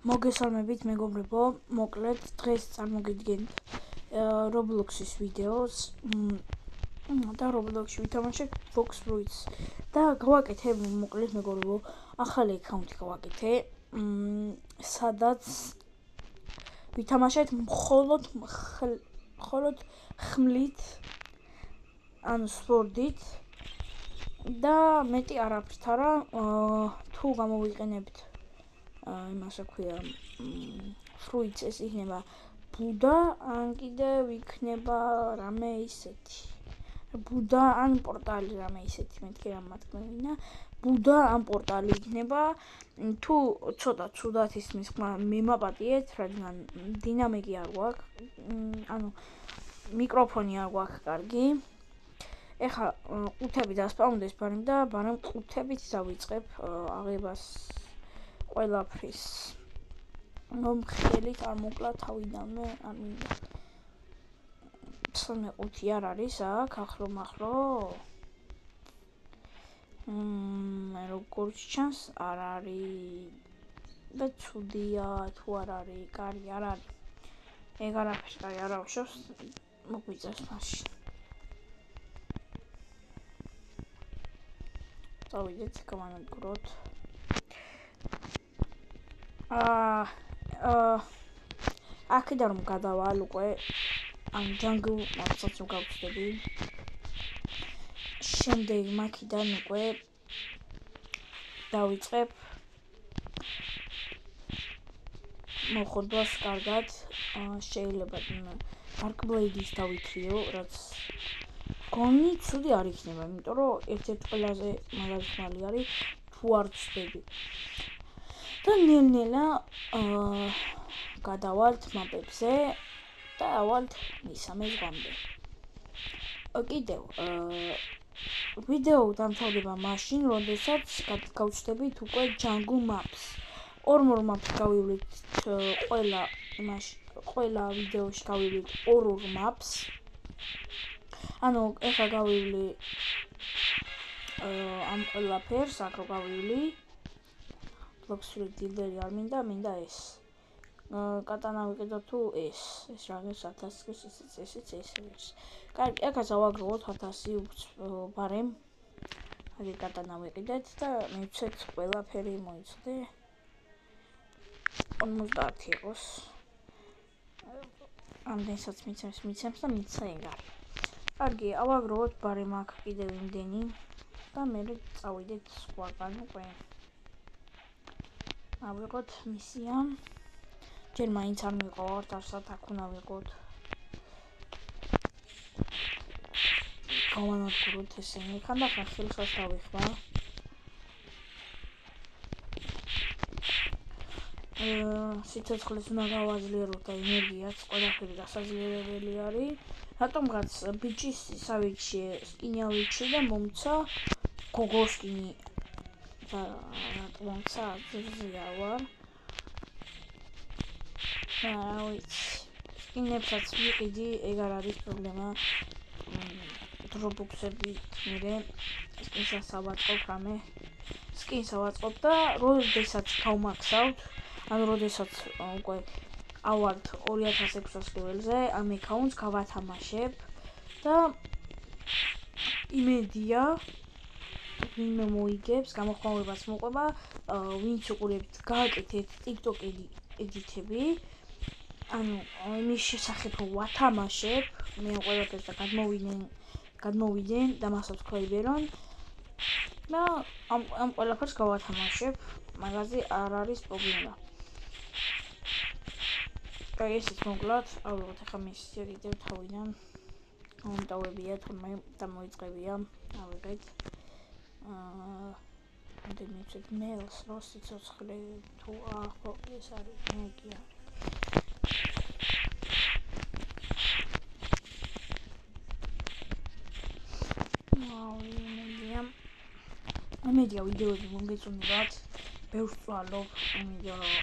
მოგესალმებით მეგობრებო, მოკლედ დღეს წარმოგიდგენთ Roblox-ის ვიდეოს და Roblox-ში ვითამაშეთ Fox Fruits და გავაკეთე მოკლედ მეგობრებო, ახალი აკაუნტი გავაკეთე, სადაც ვითამაშეთ მხოლოდ ხმლით, ანუ სპორტით და მეტი არაფრით არა, თუ გამოვიყენებთ იმას აქვია fruits ეს იქნება ბუდა ან კიდევ იქნება რამე ისეთი ბუდა ან პორტალი რამე ისეთი მეთქე რა მათქმევინა ბუდა ან პორტალი იქნება თუ ცოტა ცუდად ისმის ხმა მემაპატიეთ რადგან დინამიკი არ გვაქვს ანუ მიკროფონი არ გვაქვს კარგი ეხა ყუთები დასპაუნდეს ბარემ და ბარემ ყუთებით დავიწყებ აღებას ყველაფრის რომ ხელით არ მოკლა თავიდანვე არ მინდა ცოტა ყუთი არ არის აქ ახლო როგორც ჩანს არ არის და ცუდია თუ არ არის კარგი არ არის ეგ არაფერი არ ავშავს მოგვიწევს მაშინ წავიდეთ გავანადგუროთ აქედან რომ გადავალ უკვე ან jungle მათსაც რომ გავხდები შემდეგ მაქედან უკვე დავიწყებ მოხდას კარგად შეიძლება dark blade-ის დავითრიო რაც გონი ცუდი არ იქნება იმიტომ რომ ერთ-ერთი ყველაზე მაგარი ხმალი არის თუ არ ვწდები და ნელ-ნელა გადავალთ მაპებზე და ავალთ მესამე ზღვამდე. კიდევ ვიდეო დამთავრდება მაშინ, როდესაც გავჩნდებით უკვე jungle maps. ორ maps გავივლით ყველა ვიდეოში გავივლით ორ maps. ანუ ეხლა გავივლი ამ ყველაფერს, აქ რო გავივლი Fox-ი დილდერი არ მინდა ეს. კატანა ვიყიდო თუ ეს რაღაც 1000-ის ესეც ეს. კარგი, აქაც ავაგროვოთ 1000 ბარემ. აგერ კატანა ვიყიდეთ და მივცეთ ყველაფერი მოიცდე. 50 იყოს. ამდენსაც მიცემს და მიცა ეგ არის. კარგი, ავაგროვოთ ბარემ აქ კიდევ იმდენი და მე წავიდეთ სხვაგან უკვე. ავიღოთ მისია. ჯერ მაინც არ მივყავართ არსად აქ უნდა ვიყოთ. გავანადგუროთ ესენი. ხანდახან ხელსაც დავიხმარ. სიცოცხლეს უნდა გავაძლიეროთ და ენერგიაც ყველაფერი გასაძლიერებელი არის. რატომღაც ბიჭის სავიჩი სკინი ავიჩი და მომცა გოგოს სკინი და რატომცა ძრზია ვარ. სკინებსაც ვიყიდი, ეგ არ არის პრობლემა. დროპბოქსები მერე სკინსაც ავაწყობ რამე. სკინს ავაწყობ და როდესაც გავმაქსავთ, ანუ როდესაც უკვე ავალთ 2600 ლეველზე, ამ აკაუნტს გავათამაშებ და იმედია ვინმე მოიგებს, გამოხმაურებას მოყვება, ვინც უყურებთ, გააკეთეთ TikTok ედიტები. ანუ იმის შესახებ ვათამაშებ, მე ყველაფერს და გადმოვიდენ და მასაც ვქაიბერონ და ამ ყველაფერს გავათამაშებ, მაგაზე არ არის პრობლემა. აი ესეც მოკლედ, ალბათ ახლა მისია კიდევ თავიდან მომტოვებია თურმე დამოიწყებია, ავიღეთ. ამდენ მივცეთ მეილს, რო სიცოცხლე თუ ახო ეს არის ენერგია. მედია ვიდეოები მოგეწონებათ, ბევრს ვწვალობ, იმიტომ რომ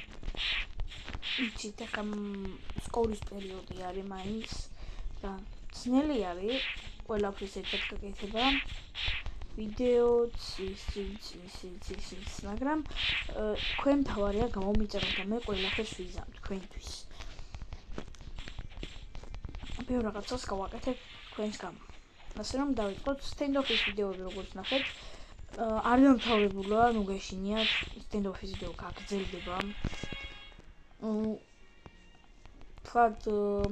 იცით ახლა სკოლის პერიოდი არის მაინც და ძნელი არის ყველაფრის ერთად გაკეთება ვიდეოც ის, მაგრამ თქვენ თავარია გამომიწეროთ და მე ყველაფერს ვიზამ თქვენთვის. ბევრ რაღაცას გავაკეთებ თქვენს გამო. ასე რომ დავიწყოთ stand-off-ის ვიდეოები, როგორც ნახეთ. არ დამთავრებულა, გეშინიათ stand-off-ის ვიდეო გაგრძელდება. თქვათ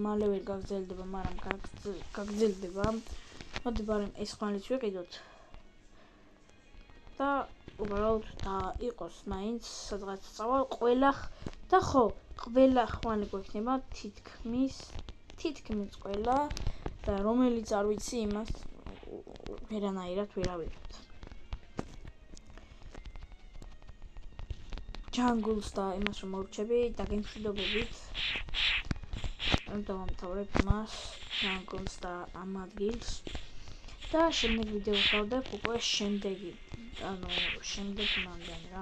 მალე ვერ გაგრძელდება, მაგრამ გაგრძელდება. მოდი ბარემ ეს ხმალიც ვიყიდოთ. და უბრალოდ იყოს მაინც სადღაც წავალ ყველა და ხო ყველა ხმალი გვექნება თითქმის ყველა და რომელიც არ ვიცი იმას ვერანაირად ვერ ავიღებთ. ჯანგულს და იმას რომ მორჩები და გემშვიდობებით დავამთავრებ მას ჯანგულს და ამ ადგილს და შემდეგ ვიდეოს გავდებ უკვე შემდეგი მანდან რა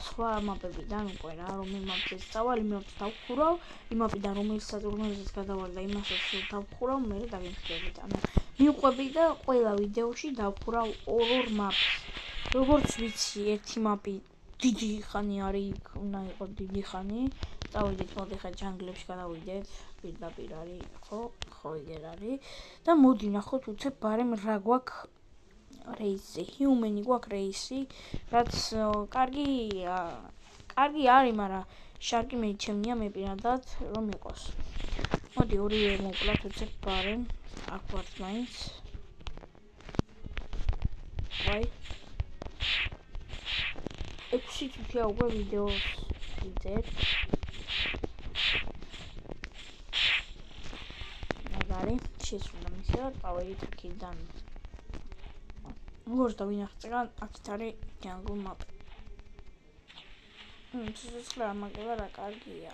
სხვა მაპებიდან უკვე რა რომელ მაპზეც წავალ იმებს დავხურავ იმ მაპიდან რომელზეც გადავალ და იმასაც დავხურავ მე დაგემშვიდობებით ანუ მივყვები და ყველა ვიდეოში დავხურავ ორ მაპს როგორც ვიცი ერთი მაპი დიდი ხანი არის უნდა იყოს დიდი ხანი წავიდეთ მოდი ხა ჯანგლებში გადავიდეთ პირდაპირ არის ხო იგერ არის და მოდი ნახოთ უცებ ბარემ რა გვაქვს რეისი ჰიუმენი გვაქვს რეისი რაც კარგი არის მაგრამ შარკი მეჩემნია მე პირადად რომ იყოს მოდი ორივე მოკლათ უცებ ბარემ აქ ვართ მაინც ვაი 6 თვეა უკვე ვიდეოს ვიძებ მაგარი შესრულდა მისია წავედით აქედან როგორც დავინახეთ წეგან აქეთ არის ჯანგულ მაპი ცეცხლი ამაგება რა კარგია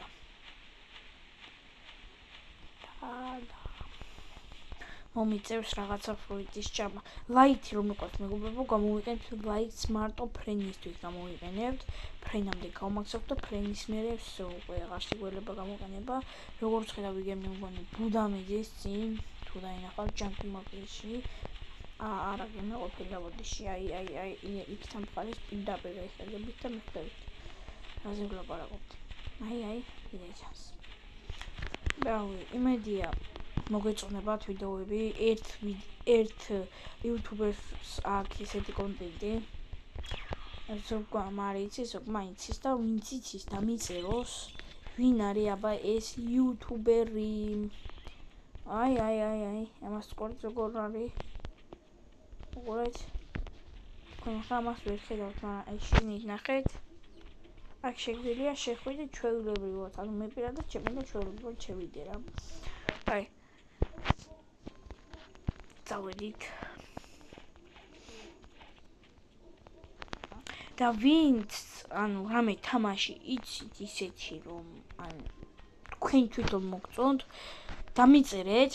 მომიწევს რაღაცა ფრუიტის ჭამა ლაითი რომ იყოს მეგობრებო გამოვიყენთ ლაითს მარტო ფრენისთვის გამოვიყენებთ ფრენამდე გავმაგზავნებთ და ფრენის მერე всё უკვე აღარ სიგველება გამოყენება როგორც ხედავ ვიგებნი მგონი ბუდა მიდის წინ თუ დაინახავთ ჯანგულ მაპში არა გემეყოფილი ბოდიში აი იქთან მხარეს პირდაპირ ეხედებით და მიხვდებით რაზე ვლაპარაკობთ აი იდეჩას დავი იმედია მოგეწონებათ ვიდეოები ერთ იუთუბერს აქვს ესეთი კონტენტი ზოგმა მარიცის ზოგმა იცის და ვინც იცის და მიწეროს ვინ არის აბა ეს იუთუბერი აი ამას ყურეთ როგორ არის უყურეთ ამას ვერ ხედავთ მაგრამ აი შენით ნახეთ აქ შეგვიძლია შეხვიდე ჩვეულებრივად ანუ მე პირადად შემიძლია ჩვეულებრივად შევიდე რა აი წავედით და ვინც ანუ რამე თამაში იცით ისეთი რომ ანუ თქვენ თვითონ მოგწონთ დამიწერეთ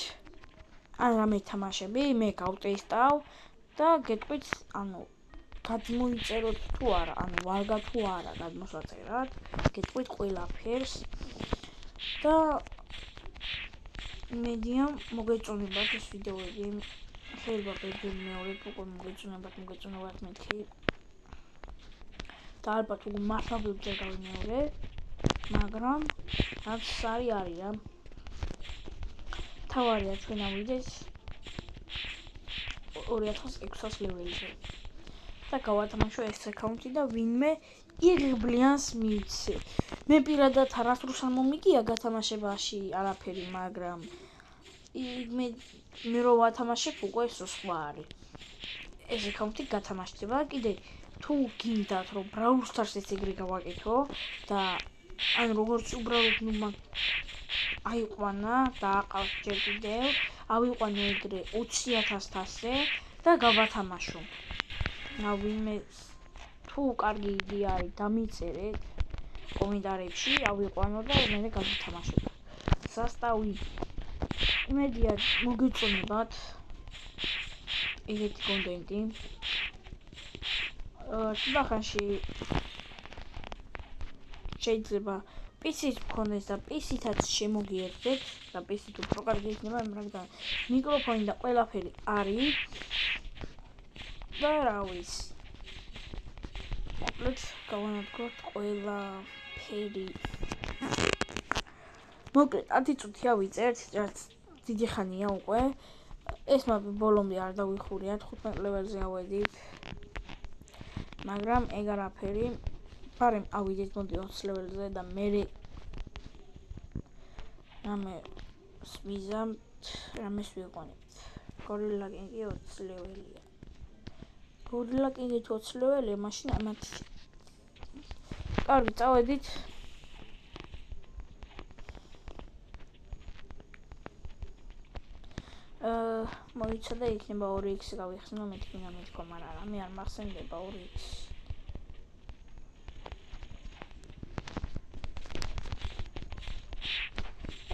ან რამე თამაშები მე გავტესტავ და გეტყვით ანუ გადმოიწეროთ თუ არა ანუ ვარგა თუ არა გადმოსაწერად გეტყვით ყველაფერს და იმედია მოგეწონებათ ეს ვიდეოები შეიძლება ბერგენ მეორე უკვე მოგეწონებათ მეთქი და ალბათ უკვე მართლა ბევრჯერ გავიმეორე მაგრამ რაც არის რა თავარია ჩვენ ავიდეთ 2600 ლეველზე და გავათამაშო ეს აკაუნტი და ვინმე იღბლიანს მივცე მე პირადად არასდროს არ მომიგია გათამაშებაში არაფერი მაგრამ მე რომ ვათამაშებ უკვე სხვა არის ეს აკაუნტი გათამაშდება კიდე თუ გინდათ რომ Brawl Stars-ს ეგრე გავაკეთო და ან როგორც უბრალოდ აიყვანა და აყავს ჯერ კიდევ ავიყვანო ეგრე 20000 თასზე და გავათამაშო ვინმე თუ კარგი იდეა არის დამიწერეთ კომენტარებში ავიყვანო და მე გავთამაშებ სასტავი იმედია მოგეწონებათ ეგეთი კონტენტი ხანში შეიძლება PC-ს მქონდეს და PC-თაც შემოგიერთდეთ და PC-თ უფრო კარგი იქნება მაგრამ მიკროფონი და ყველაფერი არის და რა ვიცი. მოკლედ გავანადგუროთ ყველა ფერი. მოკლედ 10 წუთი ავიწერთ, რაც დიდი ხანია უკვე. ეს მაპი ბოლომდე არ დავიხურიათ, 15 ლეველზე ავედით. მაგრამ ეგ არაფერი. პარემ ავიდეთ მოდი 20 ლეველზე და მე რამეს ვიყვანებთ. გორილა კინგი 20 ლეველია. გორილა კინგი 20 ლეველია, მაშინ ამათ. კარგი, წავედით. მოიცადა იქნება 2x გავიხსნო მეთქინა მეთქო, მაგრამ არა, მე არ მახსენდება 2x.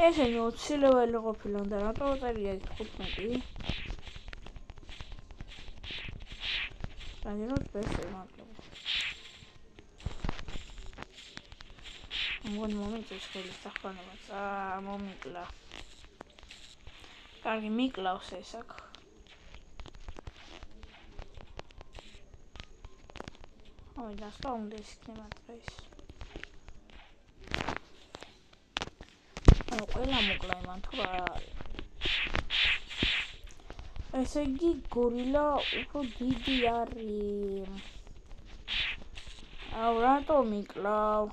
ესენი 20 ლეველი ყოფილან და რატო წერია 15? რაგინოთ ბესე მადლობა. მომიწევს ხელის დახმარებას. მომიკლა. კარგი, მიკლავს ეს აქ. ой, დასვა უნდა ისიქნება დღეს. ანუ ყველა მოკლა იმან თუ რა არის. ესე იგი გორილა უფრო დიდი არის. აუ რატო მიკლავ?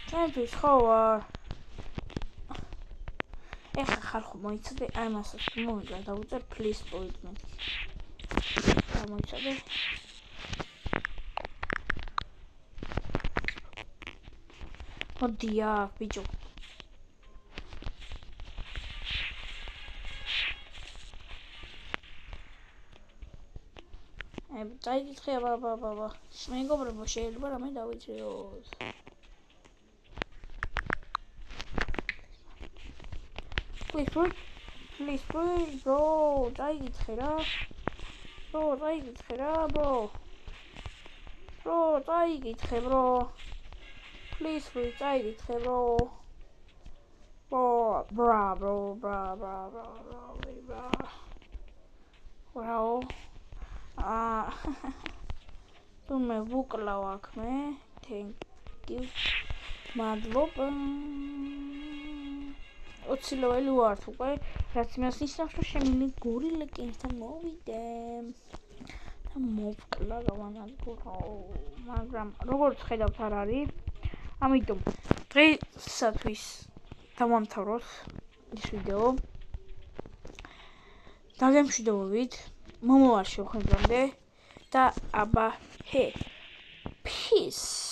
ჩემთვის ხო ვარ. ეხა ხალხო მოიცადე, აი მასაც მომიკლა დავუწერ please appointment. მოიცადე. მოდია, ბიჭო. წაიკითხე ბაბა. მეგობრებო, შეიძლება რამე დავიძრიოთ. Please, bro, წაიკითხე რა. Bro, წაიკითხე, bro. Please, წაიკითხე, bro. Bro. თუ მე ვუკლავ აქ მე. Thank you. მადლობა. 20 ლეველი ვართ უკვე, რაც იმას ნიშნავს, რომ შემიძლია გორილა კინგთან მოვიდე. და მოვკლა გავანადგურო. მაგრამ როგორც ხედავთ არ არის. ამიტომ დღეისათვის დავამთავროთ ეს ვიდეო. დაგემშვიდობებით. მომავალ შეხვედრამდე და აბა peace.